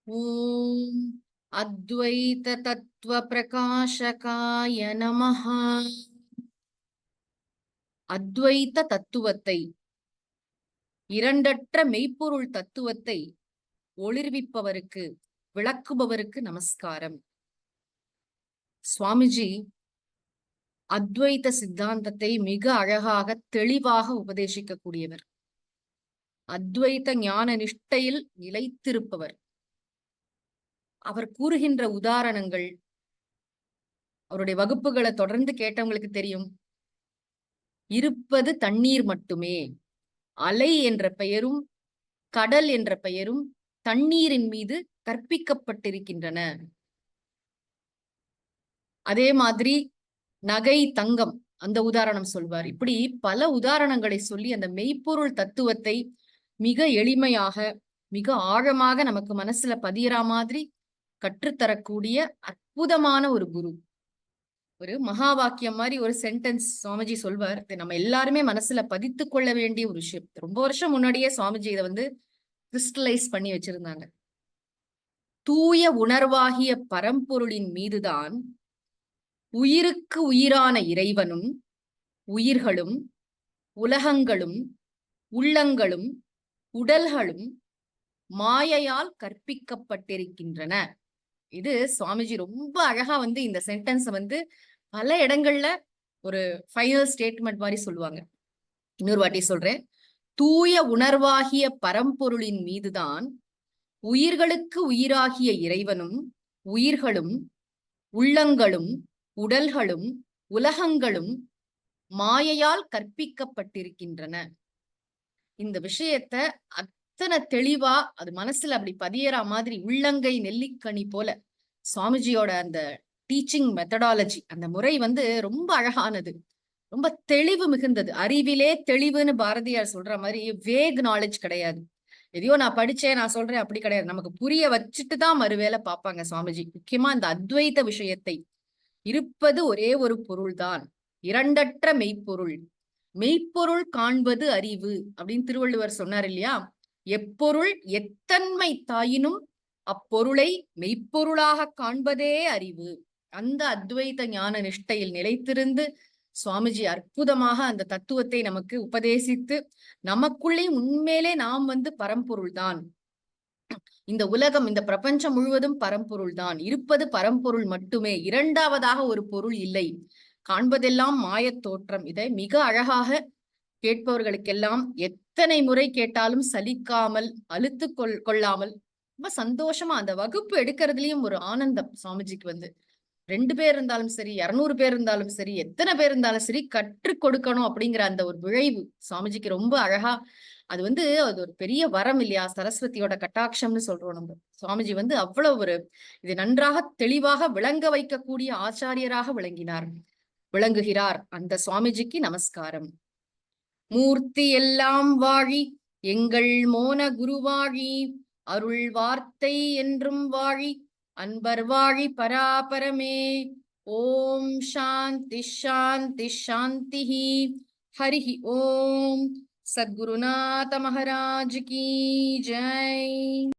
ஓம் அத்வைத தத்துவ பிரகாசகாய நமஹ. அத்வைத தத்துவத்தை, இரண்டற்ற மெய்ப்பொருள் தத்துவத்தை ஒளிர்விப்பவருக்கு, விளக்குபவருக்கு நமஸ்காரம். சுவாமிஜி அத்வைத சித்தாந்தத்தை மிக அழகாக தெளிவாக உபதேசிக்கக்கூடியவர். அத்வைத ஞான நிஷ்டையில் நிலைத்திருப்பவர். அவர் கூறுகின்ற உதாரணங்கள், அவருடைய வகுப்புகளை தொடர்ந்து கேட்டவங்களுக்கு தெரியும். இருப்பது தண்ணீர் மட்டுமே. அலை என்ற பெயரும் கடல் என்ற பெயரும் தண்ணீரின் மீது கற்பிக்கப்பட்டிருக்கின்றன. அதே மாதிரி நகை, தங்கம், அந்த உதாரணம் சொல்வார். இப்படி பல உதாரணங்களை சொல்லி அந்த மெய்ப்பொருள் தத்துவத்தை மிக எளிமையாக, மிக ஆழமாக நமக்கு மனசுல பதியற மாதிரி கற்றுத்தரக்கூடிய அற்புதமான ஒரு குரு. ஒரு மகா வாக்கியம் மாதிரி ஒரு சென்டென்ஸ் சுவாமிஜி சொல்வார். நம்ம எல்லாருமே மனசுல பதித்து கொள்ள வேண்டிய ஒரு விஷயம். ரொம்ப வருஷம் முன்னாடியே சுவாமிஜி இதை கிறிஸ்டலைஸ் பண்ணி வச்சிருந்தாங்க. தூய உணர்வாகிய பரம்பொருளின் மீதுதான் உயிருக்கு உயிரான இறைவனும், உயிர்களும், உலகங்களும், உள்ளங்களும், உடல்களும் மாயையால் கற்பிக்கப்பட்டிருக்கின்றன. இது சுவாமிஜி ரொம்ப அழகா இந்த சென்டென்ஸ் பல இடங்கள்ல ஒரு ஃபைனல் ஸ்டேட்மெண்ட் மாதிரி சொல்லுவாங்க. இன்னொரு வாட்டி சொல்றேன். தூய உணர்வாகிய பரம்பொருளின் மீதுதான் உயிர்களுக்கு உயிராகிய இறைவனும், உயிர்களும், உள்ளங்களும், உடல்களும், உலகங்களும் மாயையால் கற்பிக்கப்பட்டிருக்கின்றன. இந்த விஷயத்த அத்தனை தெளிவா அது மனசுல அப்படி பதியற மாதிரி உள்ளங்கை நெல்லிக்கனி போல சுவாமிஜியோட அந்த டீச்சிங் மெத்தடாலஜி, அந்த முறை ரொம்ப அழகானது, ரொம்ப தெளிவு மிகுந்தது. அறிவிலே தெளிவுன்னு பாரதியார் சொல்ற மாதிரி வேக் நாலேஜ் கிடையாது. எதையோ நான் படிச்சேன், நான் சொல்றேன், அப்படி கிடையாது. நமக்கு புரிய வச்சுட்டு தான் மறுவேளை பார்ப்பாங்க சுவாமிஜி. முக்கியமா இந்த அத்வைத விஷயத்தை, இருப்பது ஒரே ஒரு பொருள் தான், இரண்டற்ற மெய்ப்பொருள், மெய்ப்பொருள் காண்பது அறிவு அப்படின்னு திருவள்ளுவர் சொன்னார் இல்லையா? எப்பொருள் எத்தன்மை தாயினும் அப்பொருளை மெய்ப்பொருளாக காண்பதே அறிவு. அந்த அத்வைத ஞான நிஷ்டையில் நிலைத்திருந்து சுவாமிஜி அற்புதமாக அந்த தத்துவத்தை நமக்கு உபதேசித்து, நமக்குள்ளே உண்மையிலே நாம் பரம்பொருள் தான், இந்த உலகம், இந்த பிரபஞ்சம் முழுவதும் பரம்பொருள் தான், இருப்பது பரம்பொருள் மட்டுமே, இரண்டாவதாக ஒரு பொருள் இல்லை, காண்பதெல்லாம் மாயத் தோற்றம். இதை மிக அழகாக கேட்பவர்களுக்கெல்லாம் எத்தனை முறை கேட்டாலும் சலிக்காமல், அலுத்து கொள்ளாமல், ரொம்ப சந்தோஷமா அந்த வகுப்பு எடுக்கிறதுலயும் ஒரு ஆனந்தம் சுவாமிஜிக்கு. 2 பேர் இருந்தாலும் சரி, 200 பேர் இருந்தாலும் சரி, எத்தனை பேர் இருந்தாலும் சரி, கற்றுக் கொடுக்கணும் அப்படிங்கிற அந்த ஒரு விழைவு சுவாமிஜிக்கு ரொம்ப அழகா. அது அது ஒரு பெரிய வரம் இல்லையா? சரஸ்வதியோட கட்டாட்சம்னு சொல்றோம் நம்ம. சுவாமிஜி அவ்வளவு ஒரு இது நன்றாக தெளிவாக விளங்க வைக்கக்கூடிய ஆச்சாரியராக விளங்குகிறார். அந்த சுவாமிஜிக்கு நமஸ்காரம். மூர்த்தி எல்லாம் வாழி எங்கள் மோன குருவாழி, அருள் வார்த்தை என்றும் வாழி, அன்பர் வாழி பராபரமே. ஓம் சாந்தி சாந்தி சாந்தி. ஹரிஹி ஓம். சத்குருநாத மகாராஜ் கி ஜெய்.